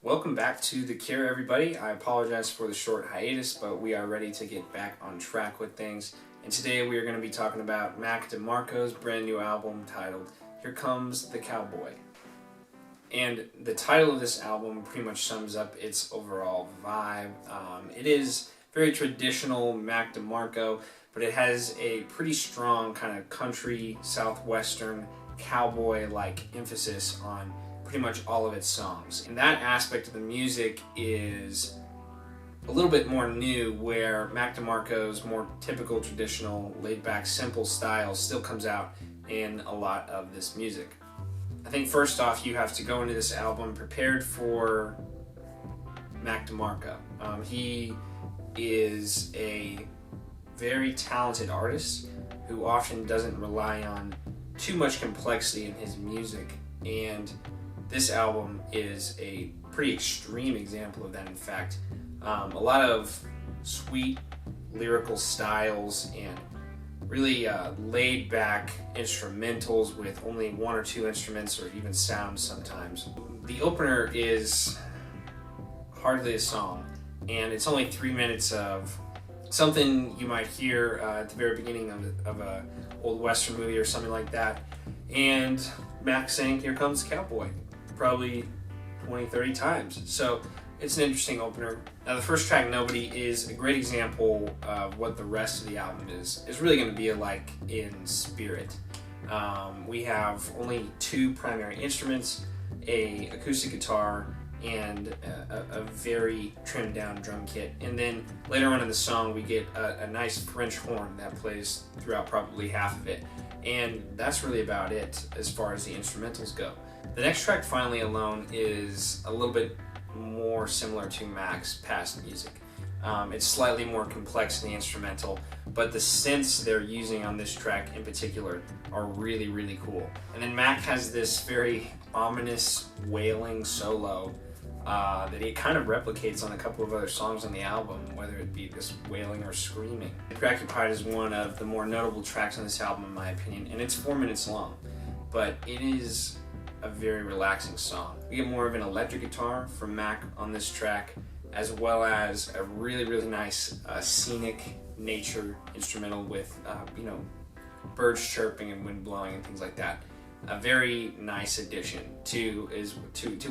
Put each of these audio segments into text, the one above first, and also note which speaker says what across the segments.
Speaker 1: Welcome back to The Cure, everybody. I apologize for the short hiatus, but we are ready to get back on track with things. And today we are going to be talking about Mac DeMarco's brand new album titled Here Comes the Cowboy. And the title of this album pretty much sums up its overall vibe. It is very traditional Mac DeMarco, but it has a pretty strong kind of country, southwestern, cowboy-like emphasis on pretty much all of its songs. And that aspect of the music is a little bit more new, where Mac DeMarco's more typical, traditional, laid-back, simple style still comes out in a lot of this music. I think first off, you have to go into this album prepared for Mac DeMarco. He is a very talented artist who often doesn't rely on too much complexity in his music, and this album is a pretty extreme example of that. In fact, a lot of sweet lyrical styles and really laid back instrumentals with only one or two instruments or even sounds sometimes. The opener is hardly a song, and it's only 3 minutes of something you might hear at the very beginning of a old Western movie or something like that, and Mac saying, "Here comes the cowboy," probably 20-30 times. So it's an interesting opener. Now the first track, Nobody, is a great example of what the rest of the album is really going to be like in spirit. We have only two primary instruments, a acoustic guitar and a very trimmed down drum kit. And then later on in the song we get a nice French horn that plays throughout probably half of it. And that's really about it as far as the instrumentals go. The next track, Finally Alone, is a little bit more similar to Mac's past music. It's slightly more complex in the instrumental, but the synths they're using on this track in particular are really, really cool. And then Mac has this very ominous wailing solo that he kind of replicates on a couple of other songs on the album, whether it be this wailing or screaming. Preoccupied is one of the more notable tracks on this album in my opinion, and it's 4 minutes long, but it is a very relaxing song. We get more of an electric guitar from Mac on this track, as well as a really, really nice scenic nature instrumental with birds chirping and wind blowing and things like that. A very nice addition to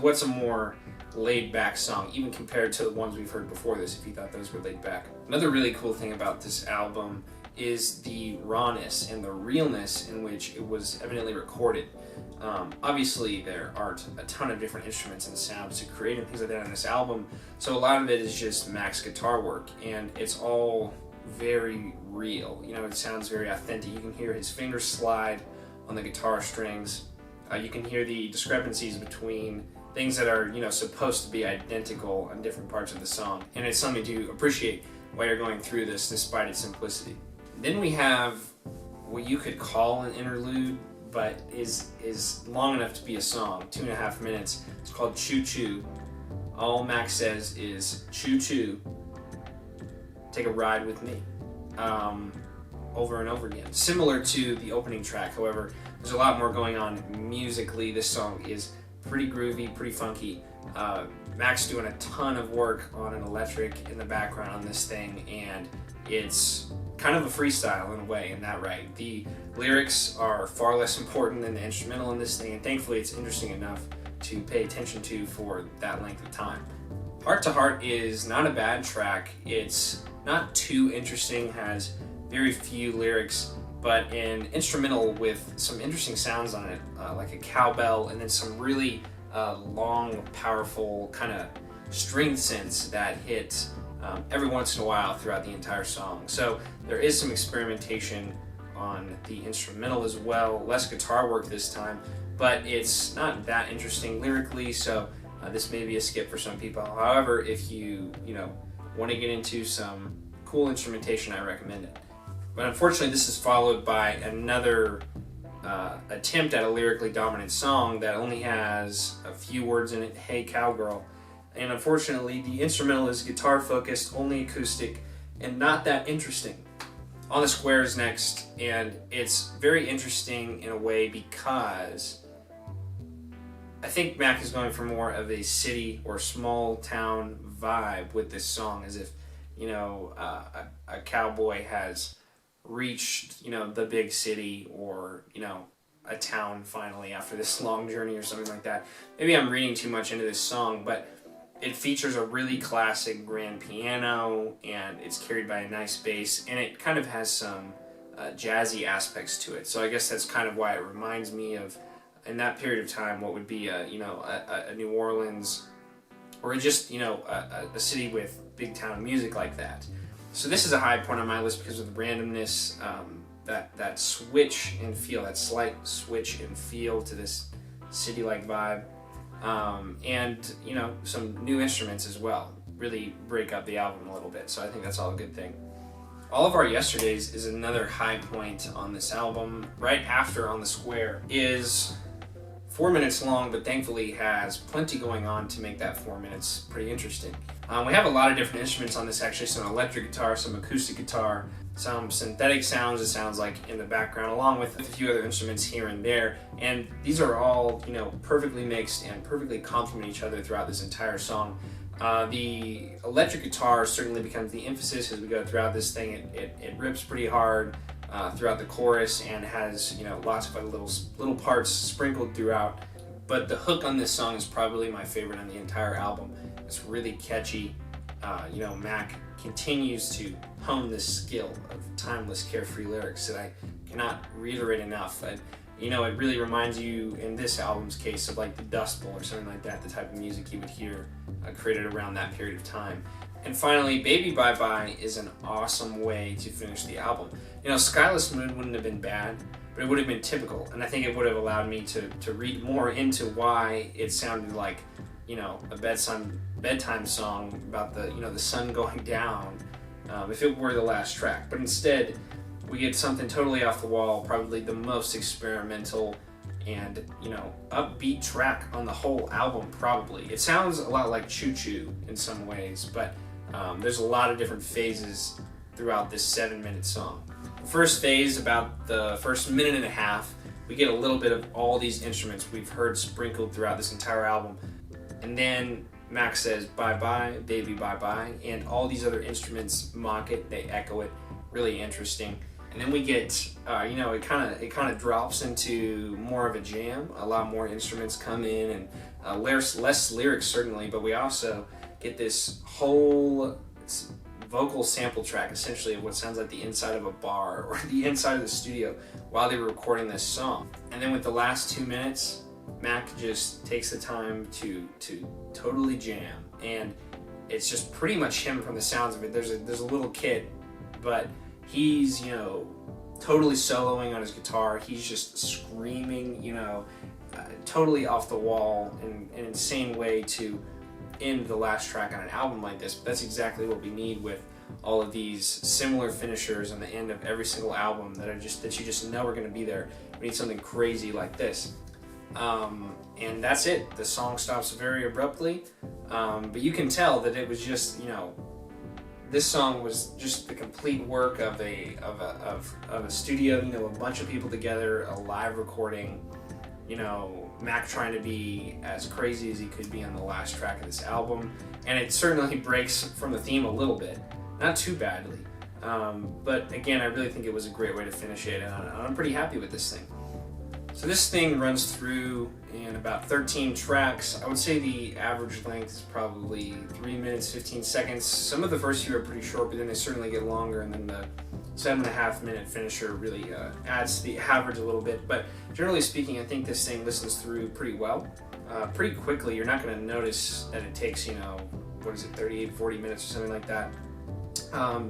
Speaker 1: what's a more laid back song, even compared to the ones we've heard before this, if you thought those were laid back. Another really cool thing about this album is the rawness and the realness in which it was evidently recorded. Obviously there aren't a ton of different instruments and sounds to create and things like that on this album, so a lot of it is just Mac's guitar work, and it's all very real. It sounds very authentic. You can hear his fingers slide on the guitar strings. You can hear the discrepancies between things that are supposed to be identical on different parts of the song, and it's something to appreciate while you're going through this despite its simplicity. Then we have what you could call an interlude, but is long enough to be a song, 2.5 minutes. It's called Choo Choo. All Mac says is, "Choo choo, take a ride with me," over and over again. Similar to the opening track, however, there's a lot more going on musically. This song is pretty groovy, pretty funky. Mac's doing a ton of work on an electric in the background on this thing, and it's kind of a freestyle in a way, in that right. The lyrics are far less important than the instrumental in this thing, and thankfully it's interesting enough to pay attention to for that length of time. Heart to Heart is not a bad track. It's not too interesting, has very few lyrics, but an instrumental with some interesting sounds on it, like a cowbell, and then some really long, powerful kind of string synths that hit every once in a while throughout the entire song. So there is some experimentation on the instrumental as well, less guitar work this time, but it's not that interesting lyrically, so this may be a skip for some people. However, if you want to get into some cool instrumentation, I recommend it. But unfortunately, this is followed by another attempt at a lyrically dominant song that only has a few words in it, "Hey Cowgirl." And unfortunately, the instrumental is guitar focused, only acoustic, and not that interesting. On the Square is next, and it's very interesting in a way because I think Mac is going for more of a city or small town vibe with this song, as if, a cowboy has reached, the big city, or, a town finally after this long journey or something like that. Maybe I'm reading too much into this song, but it features a really classic grand piano, and it's carried by a nice bass, and it kind of has some jazzy aspects to it. So I guess that's kind of why it reminds me of, in that period of time, what would be a New Orleans, or just a city with big town music like that. So this is a high point on my list because of the randomness, that switch and feel, that slight switch and feel to this city-like vibe, and some new instruments as well really break up the album a little bit. So I think that's all a good thing. All of Our Yesterdays is another high point on this album. Right after On the Square is 4 minutes long, but thankfully has plenty going on to make that 4 minutes pretty interesting. We have a lot of different instruments on this, actually. Some electric guitar, some acoustic guitar, some synthetic sounds, it sounds like, in the background, along with a few other instruments here and there. And these are all, perfectly mixed and perfectly complement each other throughout this entire song. The electric guitar certainly becomes the emphasis as we go throughout this thing. It rips pretty hard throughout the chorus, and has lots of other little parts sprinkled throughout. But the hook on this song is probably my favorite on the entire album. It's really catchy. Mac continues to hone this skill of timeless, carefree lyrics that I cannot reiterate enough. It really reminds you, in this album's case, of like the Dust Bowl or something like that, the type of music you would hear created around that period of time. And finally, Baby Bye Bye is an awesome way to finish the album. Skyless Moon wouldn't have been bad, but it would have been typical, and I think it would have allowed me to read more into why it sounded like, a bedtime song about the sun going down, if it were the last track. But instead, we get something totally off the wall, probably the most experimental and upbeat track on the whole album, probably. It sounds a lot like Choo Choo in some ways, but there's a lot of different phases throughout this 7-minute song. The first phase, about the first minute and a half, we get a little bit of all these instruments we've heard sprinkled throughout this entire album. And then Mac says, "Bye bye, baby, bye bye," and all these other instruments mock it, they echo it. Really interesting. And then we get, it kind of drops into more of a jam. A lot more instruments come in, and less lyrics certainly, but we also get this whole vocal sample track, essentially, of what sounds like the inside of a bar or the inside of the studio while they were recording this song. And then with the last 2 minutes, Mac just takes the time to totally jam, and it's just pretty much him from the sounds of it. There's a little kid, but he's totally soloing on his guitar. He's just screaming, totally off the wall in an insane way to end the last track on an album like this. But that's exactly what we need with all of these similar finishers on the end of every single album that you just know are going to be there. We need something crazy like this. And that's it. The song stops very abruptly, but you can tell that it was just, this song was just the complete work of a studio, a bunch of people together, a live recording, Mac trying to be as crazy as he could be on the last track of this album. And it certainly breaks from the theme a little bit, not too badly, but again, I really think it was a great way to finish it, and I'm pretty happy with this thing. So this thing runs through in about 13 tracks. I would say the average length is probably 3 minutes, 15 seconds. Some of the first few are pretty short, but then they certainly get longer, and then the 7.5 minute finisher really adds to the average a little bit. But generally speaking, I think this thing listens through pretty well, pretty quickly. You're not going to notice that it takes, 38, 40 minutes or something like that.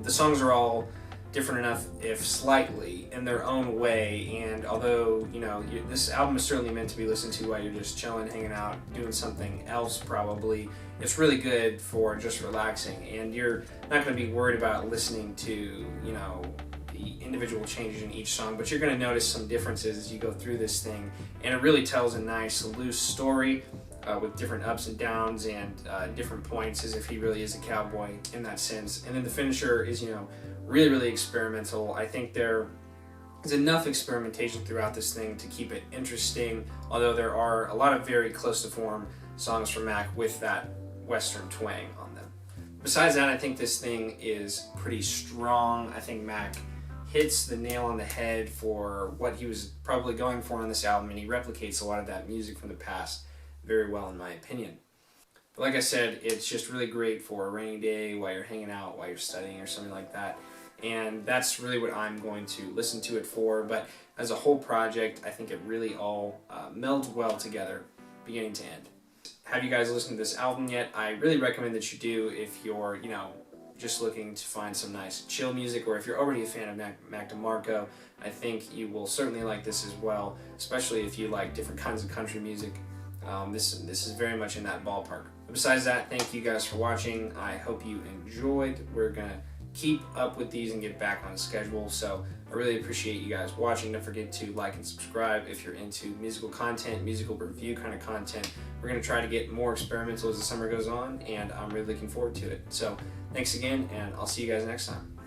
Speaker 1: The songs are all different enough, if slightly, in their own way, and although this album is certainly meant to be listened to while you're just chilling, hanging out, doing something else probably, it's really good for just relaxing, and you're not going to be worried about listening to the individual changes in each song, but you're going to notice some differences as you go through this thing, and it really tells a nice loose story with different ups and downs and different points, as if he really is a cowboy in that sense. And then the finisher is really, really experimental. I think they're There's enough experimentation throughout this thing to keep it interesting, although there are a lot of very close to form songs from Mac with that Western twang on them. Besides that, I think this thing is pretty strong. I think Mac hits the nail on the head for what he was probably going for on this album, and he replicates a lot of that music from the past very well in my opinion. But like I said, it's just really great for a rainy day while you're hanging out, while you're studying or something like that. And that's really what I'm going to listen to it for. But as a whole project, I think it really all melds well together, beginning to end. Have you guys listened to this album yet? I really recommend that you do if you're, just looking to find some nice chill music, or if you're already a fan of Mac DeMarco, I think you will certainly like this as well, especially if you like different kinds of country music. This is very much in that ballpark. But besides that, thank you guys for watching. I hope you enjoyed. We're going to keep up with these and get back on schedule, so I really appreciate you guys watching. Don't forget to like and subscribe if you're into musical content, musical review kind of content. We're going to try to get more experimental as the summer goes on, and I'm really looking forward to it. So thanks again, and I'll see you guys next time.